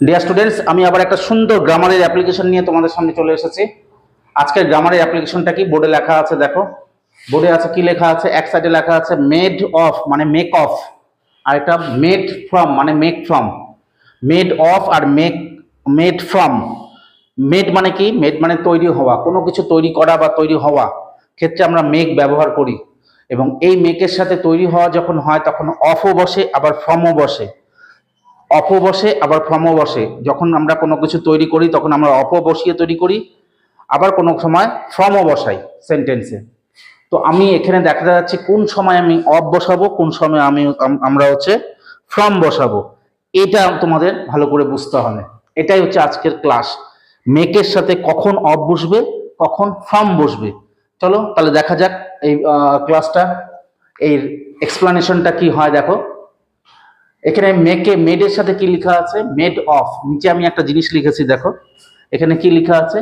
Dear students, আমি আবার একটা সুন্দর গ্রামারের অ্যাপ্লিকেশন নিয়ে তোমাদের সামনে চলে এসেছি। আজকের গ্রামারের অ্যাপ্লিকেশনটা কি বোর্ডে লেখা আছে, দেখো বোর্ডে আছে, কি লেখা আছে, এক সাইডে লেখা আছে মেড অফ মানে মেক অফ, আর একটা মেড ফ্রম মানে মেক ফ্রম। মেড অফ আর মেড ফ্রম। মেড মানে কি? মেড মানে তৈরি হওয়া, কোনো কিছু তৈরি করা বা তৈরি হওয়া ক্ষেত্রে আমরা মেক ব্যবহার করি, এবং এই মেকের সাথে তৈরি হওয়া যখন হয় তখন অফও বসে আবার ফ্রমও বসে। অপ বসে আবার ফ্রমও বসে। যখন আমরা কোনো কিছু তৈরি করি তখন আমরা অপ বসিয়ে তৈরি করি, আবার কোনো সময় ফ্রমও বসাই সেন্টেন্সে। তো আমি এখানে দেখা যাচ্ছে কোন সময় আমি অফ বসাবো, কোন সময় আমরা হচ্ছে ফ্রম বসাবো, এটা তোমাদের ভালো করে বুঝতে হবে। এটাই হচ্ছে আজকের ক্লাস, মেকের সাথে কখন অফ বসবে কখন ফ্রম বসবে। চলো তাহলে দেখা যাক এই ক্লাসটা, এই এক্সপ্লানেশনটা কি হয়। দেখো এখানে মেডের সাথে কি লেখা আছে, মেড অফ। নিচে আমি একটা জিনিস লিখেছি, দেখো এখানে কি লেখা আছে,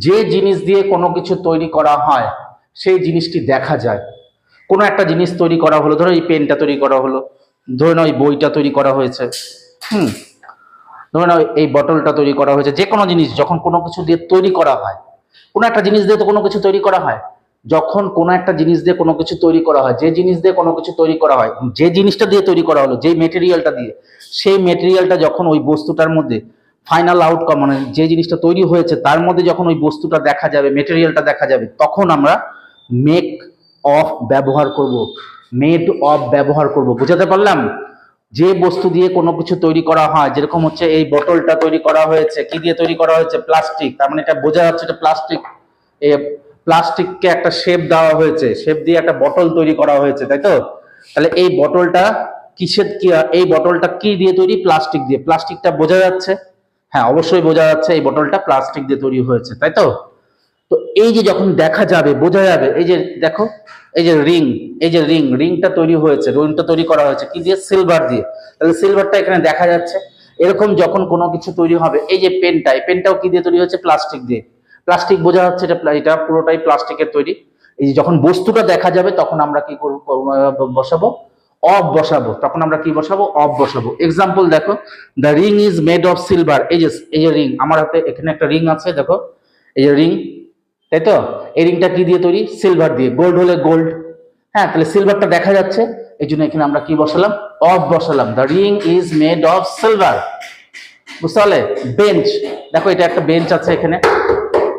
যে জিনিস দিয়ে কোনো কিছু তৈরি করা হয় সেই জিনিসটি দেখা যায়। কোনো একটা জিনিস তৈরি করা হলো, ধরো এই পেনটা তৈরি করা হলো, ধরে নাও এই বইটা তৈরি করা হয়েছে, হুম, ধরে নাও এই বটলটা তৈরি করা হয়েছে। যে কোনো জিনিস যখন কোনো কিছু দিয়ে তৈরি করা হয়, কোনো একটা জিনিস দিয়ে তো কোনো কিছু তৈরি করা হয়। যখন কোনো একটা জিনিস দিয়ে কোনো কিছু তৈরি করা হয়, যে জিনিস দিয়ে কোনো কিছু তৈরি করা হয়, যে জিনিসটা দিয়ে তৈরি করা হলো, যে মেটেরিয়ালটা দিয়ে, সেই মেটেরিয়ালটা যখন ওই বস্তুটার মধ্যে ফাইনাল আউটকাম মানে যে জিনিসটা তৈরি হয়েছে তার মধ্যে যখন ওই বস্তুটা দেখা যাবে, মেটেরিয়ালটা দেখা যাবে, তখন আমরা মেক অফ ব্যবহার করব, মেড অফ ব্যবহার করব। বুঝাতে পারলাম? যে বস্তু দিয়ে কোনো কিছু তৈরি করা হয়, যেরকম হচ্ছে এই বোতলটা তৈরি করা হয়েছে, কি দিয়ে তৈরি করা হয়েছে? প্লাস্টিক। তার মানে এটা বোঝা যাচ্ছে এটা প্লাস্টিক। এই প্লাস্টিককে একটা শেপ দেওয়া হয়েছে, শেপ দিয়ে একটা বটল তৈরি করা হয়েছে, তাই তো? তাহলে এই বটলটা কিসের কি, এই বটলটা কি দিয়ে তৈরি? প্লাস্টিক দিয়ে। প্লাস্টিকটা বোঝা যাচ্ছে? হ্যাঁ, অবশ্যই বোঝা যাচ্ছে এই বটলটা প্লাস্টিক দিয়ে তৈরি হয়েছে, তাই তো? তো এই যে যখন দেখা যাবে, বোঝা যাবে, এই যে দেখো এই যে রিং, এই যে রিংটা তৈরি হয়েছে, রিংটা তৈরি করা হয়েছে কি দিয়ে? সিলভার দিয়ে। তাহলে সিলভারটা এখানে দেখা যাচ্ছে। এরকম যখন কোনো কিছু তৈরি হবে, এই যে পেনটা, এই পেনটাও কি দিয়ে তৈরি হয়েছে? প্লাস্টিক দিয়ে। প্লাস্টিক বোঝা যাচ্ছে এটা পুরোটাই প্লাস্টিকের তৈরি। এই যে যখন বস্তুটা দেখা যাবে তখন আমরা কি করব? বসাবো অফ বসাবো। তখন আমরা কি বসাবো? অফ বসাবো। এক্সাম্পল দেখো, the ring is made of silver. এই যে রিং, আমার হাতে এখানে একটা রিং আছে, দেখো এই যে রিং, তাই তো? এই রিংটা কি দিয়ে তৈরি? সিলভার দিয়ে। গোল্ড হলে গোল্ড, হ্যাঁ, তাহলে সিলভারটা দেখা যাচ্ছে, এই জন্য এখানে আমরা কি বসালাম? অফ বসালাম। The ring is made of silver. বুঝতে পারলে? বেঞ্চ, দেখো এটা একটা বেঞ্চ আছে এখানে।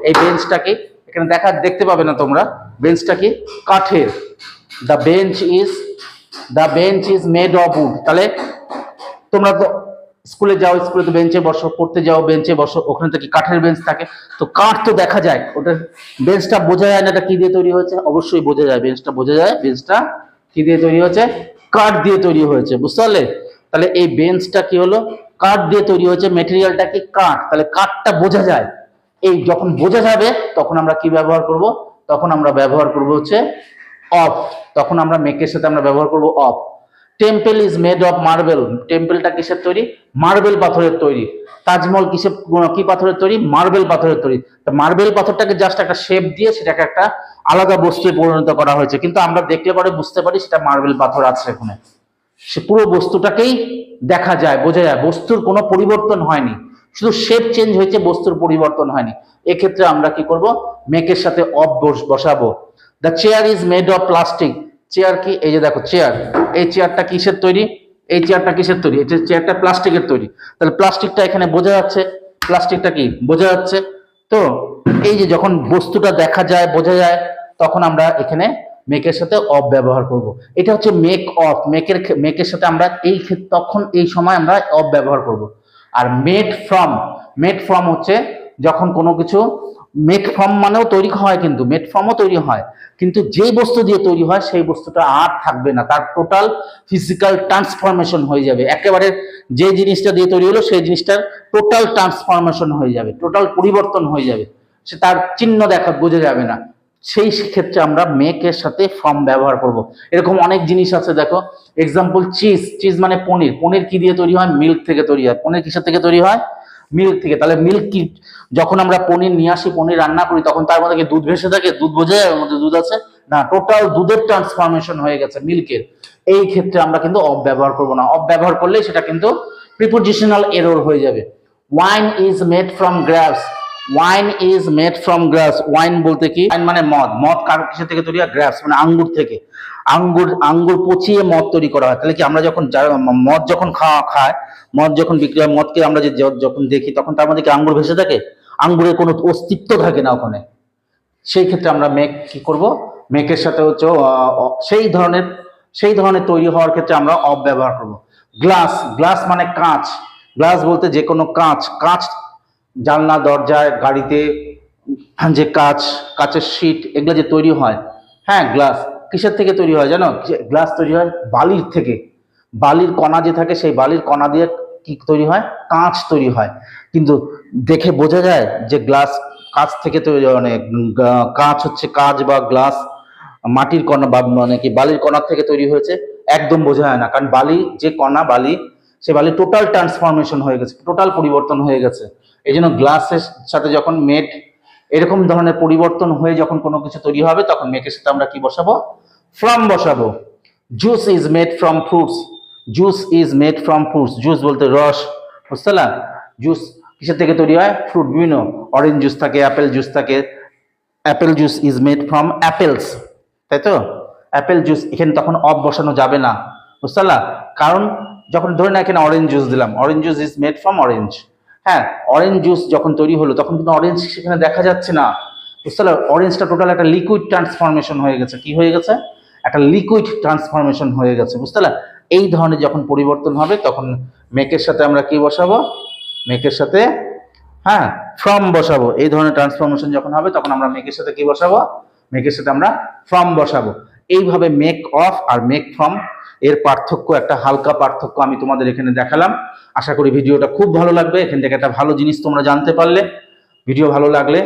এই বেঞ্চটা কি এখানে দেখতে পাবে না তোমরা, বেঞ্চটা কি? কাঠের। The bench is made of wood. তাহলে তোমরা তো স্কুলে যাও, স্কুলে তো বেঞ্চে বসো, পড়তে যাও বেঞ্চে বসো, ওখানে তো কি কাঠের বেঞ্চ থাকে, তো কাঠ তো দেখা যায়, ওটা বেঞ্চটা বোঝা যায় না এটা কি দিয়ে তৈরি হয়েছে? অবশ্যই বোঝা যায়, বেঞ্চটা বোঝা যায়, বেঞ্চটা কি দিয়ে তৈরি হয়েছে? কাঠ দিয়ে তৈরি হয়েছে। বুঝতে পারলে? তাহলে এই বেঞ্চটা কি হলো? কাঠ দিয়ে তৈরি হয়েছে, মেটেরিয়ালটা কি? কাঠ। তাহলে কাঠটা বোঝা যায়। এই যখন বোঝা যাবে তখন আমরা কি ব্যবহার করব? তখন আমরা ব্যবহার করব হচ্ছে অফ। তখন আমরা মেকের সাথে আমরা ব্যবহার করব of. Temple is made of marble. টেম্পলটা কিসের তৈরি? মার্বেল পাথরের তৈরি। তাজমহল কিসের, কি পাথরের তৈরি? মার্বেল পাথরের তৈরি। মার্বেল পাথরটাকে জাস্ট একটা শেপ দিয়ে সেটাকে একটা আলাদা বস্তুতে পরিণত করা হয়েছে, কিন্তু আমরা দেখলে পরে বুঝতে পারি সেটা মার্বেল পাথর আছে ওখানে। সে পুরো বস্তুটাকেই দেখা যায়, বোঝা যায়, বস্তুর কোনো পরিবর্তন হয়নি, শুধু শেপ চেঞ্জ হয়েছে, বস্তুর পরিবর্তন হয়নি। এক্ষেত্রে আমরা কি করব? মেকের সাথে অফ বসাবো। The chair is made of plastic. Chair কি? এই যে দেখো চেয়ার, এই চেয়ারটা কিসের তৈরি? এই চেয়ারটা কিসের তৈরি? এই চেয়ারটা প্লাস্টিকের তৈরি। তাহলে প্লাস্টিকটা এখানে বোঝা যাচ্ছে, প্লাস্টিকটা কি বোঝা যাচ্ছে। তো এই যে যখন বস্তুটা দেখা যায়, বোঝা যায়, তখন আমরা এখানে মেকের সাথে অফ ব্যবহার করব। এটা হচ্ছে মেক অফ। মেকের সাথে আমরা তখন এই সময় আমরা অফ ব্যবহার করব। আর মেড ফ্রম হচ্ছে যখন কোনো কিছু, মেড ফ্রম মানেও তৈরি হয়, কিন্তু মেড ফ্রমও তৈরি হয়, কিন্তু যে বস্তু দিয়ে তৈরি হয় সেই বস্তুটা আর থাকবে না, তার টোটাল ফিজিক্যাল ট্রান্সফরমেশন হয়ে যাবে। একেবারে যে জিনিসটা দিয়ে তৈরি হলো সেই জিনিসটার টোটাল ট্রান্সফরমেশন হয়ে যাবে, টোটাল পরিবর্তন হয়ে যাবে, সে তার চিহ্ন বোঝা যাবে না। সেই ক্ষেত্রে আমরা মেকের সাথে ফ্রম ব্যবহার করব। এরকম অনেক জিনিস আছে, দেখো এক্সাম্পল চিজ মানে পনির। পনির কি দিয়ে তৈরি হয়? মিল্ক থেকে তৈরি হয়। পনির কিসের থেকে তৈরি হয়? মিল্ক থেকে। তাহলে মিল্ক কি, যখন আমরা পনির নিয়ে আসি, পনির রান্না করি, তখন তার মধ্যে কি দুধ ভেসে থাকে? দুধ বোঝা যায় ওর মধ্যে দুধ আছে? না, টোটাল দুধের ট্রান্সফরমেশন হয়ে গেছে মিল্কের। এই ক্ষেত্রে আমরা কিন্তু অফ ব্যবহার করব না। অফ ব্যবহার করলে সেটা কিন্তু প্রিপোজিশনাল এরর হয়ে যাবে। Wine is made from glass, wine is made from glass. Wine বলতে কি, ওয়াইন মানে মদ, মদ কার কিসের থেকে তৈরি হয়? গ্রাস মানে আঙ্গুর থেকে। আঙ্গুর, আঙ্গুর পচিয়ে মদ তৈরি করা হয়। তাহলে কি আমরা যখন মদ যখন খায়, মদ যখন বিক্রি হয়, মদকে আমরা যে যখন দেখি তখন তার মধ্যে কি আঙ্গুর ভেসে থাকে? আঙ্গুরের কোনো অস্তিত্ব থাকে না ওখানে। সেই ক্ষেত্রে আমরা মেক কি করব? মেকের সাথে হচ্ছে সেই ধরনের তৈরি হওয়ার ক্ষেত্রে আমরা অফ ব্যবহার করব। গ্লাস, গ্লাস মানে কাঁচ। গ্লাস বলতে যে কোনো কাঁচ, কাঁচ জানলা দরজায় গাড়িতে যে কাঁচ, কাঁচের শীট এগুলো যে তৈরি হয়, হ্যাঁ গ্লাস কিসের থেকে তৈরি হয় জানো? গ্লাস তৈরি হয় বালির থেকে। বালির কণা যে থাকে সেই বালির কণা দিয়ে কি তৈরি হয়? কাঁচ তৈরি হয়। কিন্তু দেখে বোঝা যায় যে গ্লাস কাঁচ থেকে তৈরি, মানে কাঁচ হচ্ছে, কাঁচ বা গ্লাস মাটির কণা বা মানে কি বালির কণা থেকে তৈরি হয়েছে? একদম বোঝা যায় না, কারণ বালি যে কণা, বালি সে বালি টোটাল ট্রান্সফরমেশন হয়ে গেছে, টোটাল পরিবর্তন হয়ে গেছে। এই জন্য গ্লাসের সাথে যখন মেড এরকম ধরনের পরিবর্তন হয়ে যখন কোনো কিছু তৈরি হবে তখন মেকের সাথে আমরা কি বসাবো? ফ্রম বসাবো। Juice is made from fruits, juice is made from fruits. Juice বলতে রস, বুঝতে না? জুস কিসের থেকে তৈরি হয়? ফ্রুট, বিভিন্ন অরেঞ্জ জুস থাকে, অ্যাপেল জুস থাকে। Apple juice is made from apples, তাই তো? অ্যাপেল জুস, এখানে তখন অফ বসানো যাবে না, বুঝতে পারলা? কারণ যখন ধরে না এখানে অরেঞ্জ জুস দিলাম, orange juice is made from orange, হ্যাঁ অরেঞ্জ জুস যখন তৈরি হলো তখন কিন্তু অরেঞ্জ সেখানে দেখা যাচ্ছে না, বুঝতে পারলা? অরেঞ্জটা টোটাল একটা লিকুইড ট্রান্সফরমেশন হয়ে গেছে। কি হয়ে গেছে? একটা লিকুইড ট্রান্সফরমেশন হয়ে গেছে, বুঝতে পারলা? এই ধরনের যখন পরিবর্তন হবে তখন মেকের সাথে আমরা কি বসাবো? মেকের সাথে হ্যাঁ ফ্রম বসাবো। এই ধরনের ট্রান্সফরমেশন যখন হবে তখন আমরা মেকের সাথে কি বসাবো? মেকের সাথে আমরা ফ্রম বসাবো। এইভাবে মেক অফ আর মেক ফ্রম এর পার্থক্য, একটা হালকা পার্থক্য আমি তোমাদের এখানে দেখালাম। আশা করি ভিডিওটা খুব ভালো লাগবে, এখান থেকে একটা ভালো জিনিস তোমরা জানতে পারলে। ভিডিও ভালো লাগলে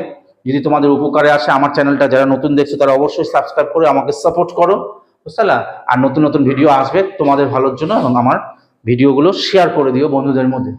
যদি তোমাদের উপকারে আসে, আমার চ্যানেলটা যারা নতুন দেখছো তারা অবশ্যই সাবস্ক্রাইব করে আমাকে সাপোর্ট করো, বুঝতে পারলা? আর নতুন নতুন ভিডিও আসবে তোমাদের ভালোর জন্য, এবং আমার ভিডিওগুলো শেয়ার করে দিও বন্ধুদের মধ্যে।